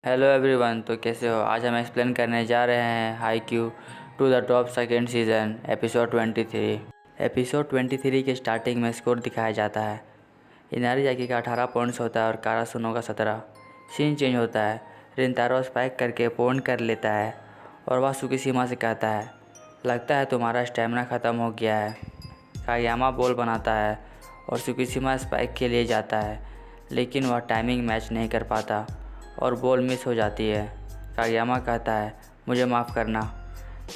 Hello everyone, तो कैसे हो। आज हम एक्सप्लेन करने जा रहे हैं Haikyuu to the top second season episode 23। Episode 23 के स्टार्टिंग में स्कोर दिखाया जाता है। इनारीजाकी का 18 पॉइंट्स होता है और कारासुनो का 17। सीन चेंज होता है। रिंतारो स्पाइक करके पॉइंट कर लेता है और वह सुकीशिमा से कहता है, लगता है तुम्हारा स्टेमिना ख़त्म हो गया है। कागयामा बॉल बनाता है और सुकीशिमा स्पाइक के लिए जाता है, लेकिन वह टाइमिंग मैच नहीं कर पाता और बॉल मिस हो जाती है। कागयामा कहता है, मुझे माफ़ करना।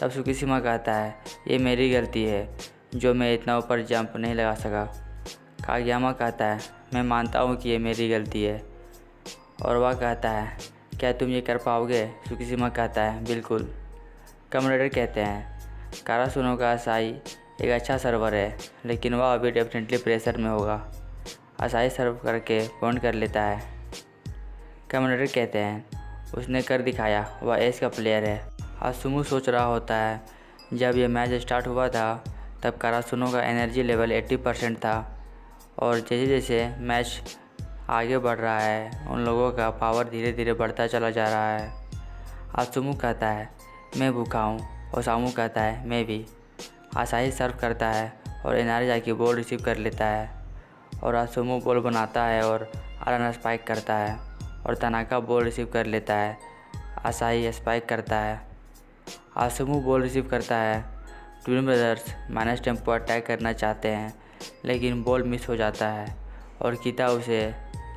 तब सुकीशिमा कहता है, ये मेरी गलती है जो मैं इतना ऊपर जंप नहीं लगा सका। कागयामा कहता है, मैं मानता हूँ कि ये मेरी गलती है। और वह कहता है, क्या तुम ये कर पाओगे। सुकीशिमा कहता है, बिल्कुल। कमेंटेटर कहते हैं, कारासुनो का असाई एक अच्छा सर्वर है, लेकिन वह अभी डेफिनेटली प्रेशर में होगा। असाई सर्व करके पॉइंट कर लेता है। कमेंटेटर कहते हैं, उसने कर दिखाया, वह एस का प्लेयर है। हात्सुमो सोच रहा होता है, जब यह मैच स्टार्ट हुआ था तब कारासुनो का एनर्जी लेवल 80% था और जैसे जैसे मैच आगे बढ़ रहा है उन लोगों का पावर धीरे धीरे बढ़ता चला जा रहा है। हात्सुमो कहता है, मैं भूखा हूँ। ओसामू कहता है, मैं भी। असाही सर्व करता है और इनारीजाकी बॉल रिसीव कर लेता है और हात्सुमो बॉल बनाता है और आराना स्पाइक करता है और तनाका बॉल रिसीव कर लेता है। असाही स्पाइक करता है। हात्सुमो बॉल रिसीव करता है। Twin brothers minus tempo attack करना चाहते हैं, लेकिन बॉल मिस हो जाता है और कीता उसे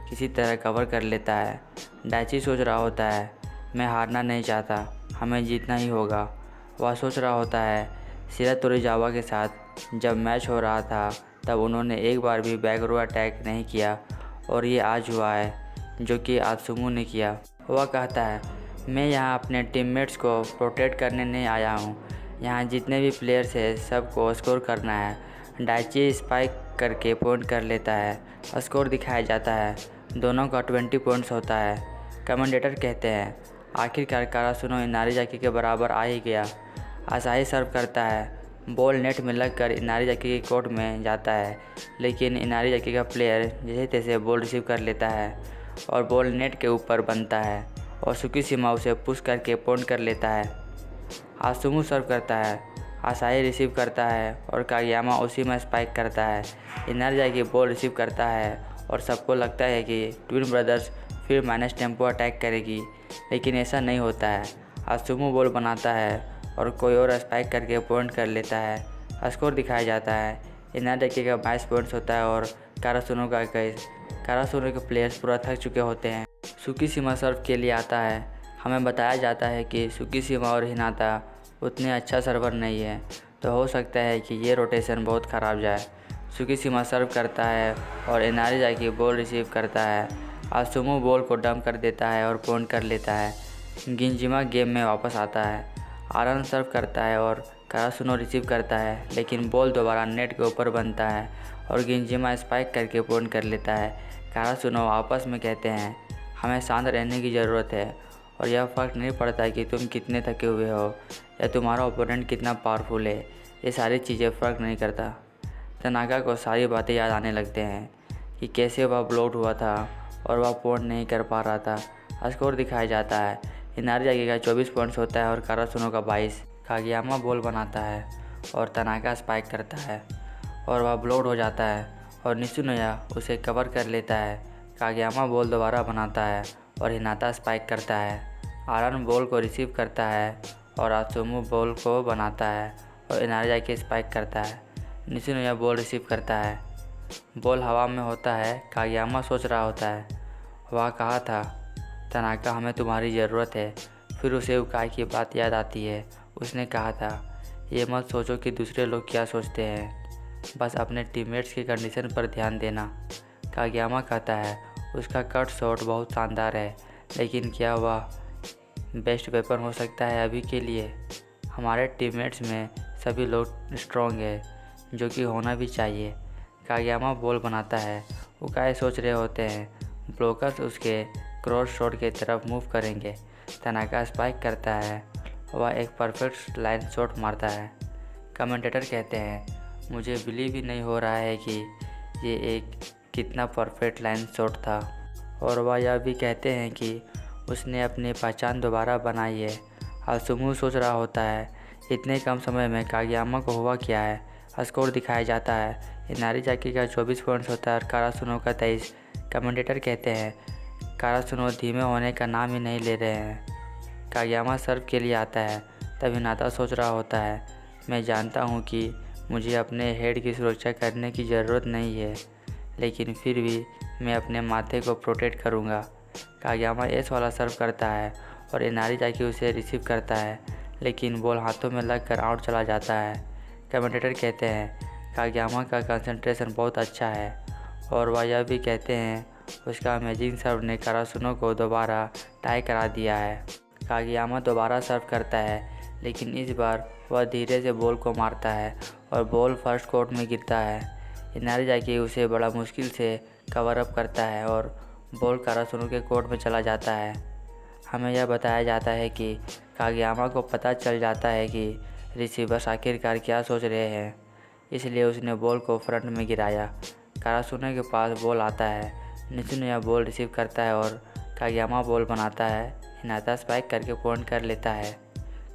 किसी तरह कवर कर लेता है। डाइची सोच रहा होता है, मैं हारना नहीं चाहता, हमें जीतना ही होगा। वह सोच रहा होता है, शिरा तोरीजावा के साथ जब मैच हो रहा था तब उन्होंने एक बार भी बैक रो अटैक नहीं किया और ये आज हुआ है जो कि हात्सुमो ने किया। वह कहता है, मैं यहाँ अपने टीममेट्स को प्रोटेक्ट करने नहीं आया हूँ, यहाँ जितने भी प्लेयर्स हैं सबको स्कोर करना है। डाइची स्पाइक करके पॉइंट कर लेता है। स्कोर दिखाया जाता है, दोनों का 20 पॉइंट्स होता है। कमेंटेटर कहते हैं, आखिरकार कारासुनो इनारीजाकी के बराबर आ ही गया। असाही सर्व करता है, बॉल नेट में लगकर इनारीजाकी के कोर्ट में जाता है, लेकिन इनारीजाकी का प्लेयर जैसे तैसे बॉल रिसीव कर लेता है और बॉल नेट के ऊपर बनता है और सुकीशिमा उसे पुश करके पॉइंट कर लेता है। हात्सुमो सर्व करता है, असाही रिसीव करता है और कागयामा उसी में स्पाइक करता है। इनारीजाकी बॉल रिसीव करता है और सबको लगता है कि ट्विन ब्रदर्स फिर माइनस टेम्पो अटैक करेगी, लेकिन ऐसा नहीं होता है। हात्सुमो बॉल बनाता है और कोई और स्पाइक करके पॉइंट कर लेता है। स्कोर दिखाया जाता है, इनारीजाकी का 22 पॉइंट्स होता है और कारासुनो का 21। कारासुनो के प्लेयर्स पूरा थक चुके होते हैं। सुकीशिमा सर्व के लिए आता है। हमें बताया जाता है कि सुकीशिमा और हिनाता उतने अच्छा सर्वर नहीं है, तो हो सकता है कि ये रोटेशन बहुत ख़राब जाए। सुकीशिमा सर्व करता है और इनारीजाकी बॉल रिसीव करता है। हात्सुमो बॉल को डंप कर देता है और पॉइंट कर लेता है। गिंजिमा गेम में वापस आता है। आरन सर्व करता है और कारासुनो रिसीव करता है, लेकिन बॉल दोबारा नेट के ऊपर बनता है और गिंजिमा स्पाइक करके पॉइंट कर लेता है। कारासुनो आपस में कहते हैं, हमें शांत रहने की ज़रूरत है और यह फ़र्क नहीं पड़ता कि तुम कितने थके हुए हो या तुम्हारा ओपोनेंट कितना पावरफुल है, ये सारी चीज़ें फ़र्क नहीं करता। तनाका को सारी बातें याद आने लगते हैं कि कैसे वह ब्लॉक्ड हुआ था और वह पॉइंट नहीं कर पा रहा था। स्कोर दिखाया जाता है, इनारीजाकी का 24 पॉइंट्स होता है और कारासुनो का 22। कागयामा बॉल बनाता है और तनाका स्पाइक करता है और वह ब्लॉक्ड हो जाता है और नित्सुनोया उसे कवर कर लेता है। कागयामा बॉल दोबारा बनाता है और हिनाता स्पाइक करता है। आरन बॉल को रिसीव करता है और हात्सुमो बॉल को बनाता है और इनारीजाकी स्पाइक करता है। नित्सुनोया बॉल रिसीव करता है। बॉल हवा में होता है। कागयामा सोच रहा होता है, वह कहा था, तनाका हमें तुम्हारी ज़रूरत है। फिर उसे उकाई की बात याद आती है। उसने कहा था, ये मत सोचो कि दूसरे लोग क्या सोचते हैं, बस अपने टीममेट्स की कंडीशन पर ध्यान देना। कागयामा कहता है, उसका कट शॉट बहुत शानदार है, लेकिन क्या वह बेस्ट वेपन हो सकता है अभी के लिए। हमारे टीममेट्स में सभी लोग स्ट्रॉन्ग है, जो कि होना भी चाहिए। कागयामा बॉल बनाता है। उकाई सोच रहे होते हैं, ब्लोकर्स उसके क्रॉस शॉट की तरफ मूव करेंगे। तनाका स्पाइक करता है, वह एक परफेक्ट लाइन शॉट मारता है। कमेंटेटर कहते हैं, मुझे बिलीव ही नहीं हो रहा है कि ये एक कितना परफेक्ट लाइन शॉट था। और वह यह भी कहते हैं कि उसने अपनी पहचान दोबारा बनाई है। आत्सुमु सोच रहा होता है, इतने कम समय में कागयामा को हुआ क्या है। स्कोर दिखाया जाता है, इनारीजाकी का 24 पॉइंट्स होता है और कारासुनो का 23। कमेंटेटर कहते हैं, कारासुनो धीमे होने का नाम ही नहीं ले रहे हैं। कागयामा सर्व के लिए आता है, तब हिनाता सोच रहा होता है, मैं जानता हूँ कि मुझे अपने हेड की सुरक्षा करने की ज़रूरत नहीं है, लेकिन फिर भी मैं अपने माथे को प्रोटेक्ट करूँगा। कागयामा एस वाला सर्व करता है और इनारीजाकी उसे रिसीव करता है, लेकिन बॉल हाथों में लगकर आउट चला जाता है। कमेंटेटर कहते हैं, कागयामा का कंसंट्रेशन बहुत अच्छा है और वह यह भी कहते हैं उसका अमेजिंग सर्व ने कारासुनो को दोबारा टाई करा दिया है। कागयामा दोबारा सर्व करता है, लेकिन इस बार वह धीरे से बॉल को मारता है और बॉल फर्स्ट कोर्ट में गिरता है। इनारीजाकी उसे बड़ा मुश्किल से कवर अप करता है और बॉल कारासुनो के कोर्ट में चला जाता है। हमें यह बताया जाता है कि कागयामा को पता चल जाता है कि रिसीवर्स आखिरकार क्या सोच रहे हैं, इसलिए उसने बॉल को फ्रंट में गिराया। कारासुनो के पास बॉल आता है, निजुनो यह बॉल रिसीव करता है और कागयामा बॉल बनाता है। हिनाता स्पाइक करके पॉइंट कर लेता है।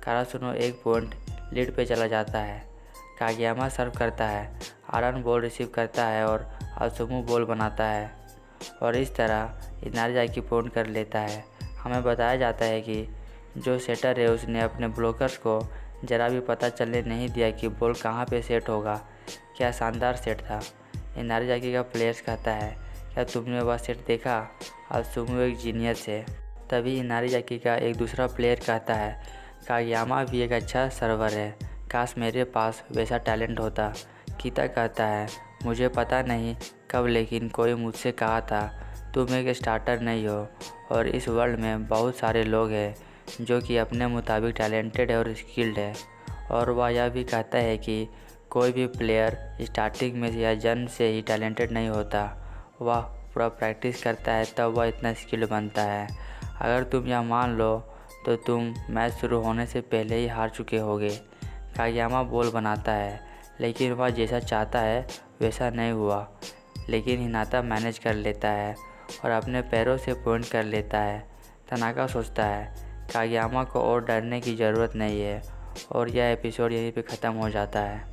कारासुनो 1 पॉइंट लीड पे चला जाता है। कागयामा सर्व करता है, आरन बॉल रिसीव करता है और आत्सुमु बॉल बनाता है और इस तरह इनारीजाकी पॉइंट कर लेता है। हमें बताया जाता है कि जो सेटर है उसने अपने ब्लॉकर्स को ज़रा भी पता चलने नहीं दिया कि बॉल कहाँ पे सेट होगा। क्या शानदार सेट था। इनारीजाकी का प्लेयर्स कहता है, क्या तुमने वह सेट देखा, आत्सुमु एक जीनियस है। तभी इनारीजाकी का एक दूसरा प्लेयर कहता है, कागयामा भी एक अच्छा सर्वर है, काश मेरे पास वैसा टैलेंट होता। कीता कहता है, मुझे पता नहीं कब लेकिन कोई मुझसे कहा था तुम एक स्टार्टर नहीं हो और इस वर्ल्ड में बहुत सारे लोग हैं जो कि अपने मुताबिक टैलेंटेड है और स्किल्ड है। और वह यह भी कहता है कि कोई भी प्लेयर स्टार्टिंग में या जन्म से ही टैलेंटेड नहीं होता, वह पूरा प्रैक्टिस करता है तब वह इतना स्किल्ड बनता है। अगर तुम यह मान लो तो तुम मैच शुरू होने से पहले ही हार चुके होगे। कागयामा बॉल बनाता है, लेकिन वह जैसा चाहता है वैसा नहीं हुआ, लेकिन हिनाता मैनेज कर लेता है और अपने पैरों से पॉइंट कर लेता है। तनाका सोचता है, कागयामा को और डरने की ज़रूरत नहीं है और यह एपिसोड यहीं पे ख़त्म हो जाता है।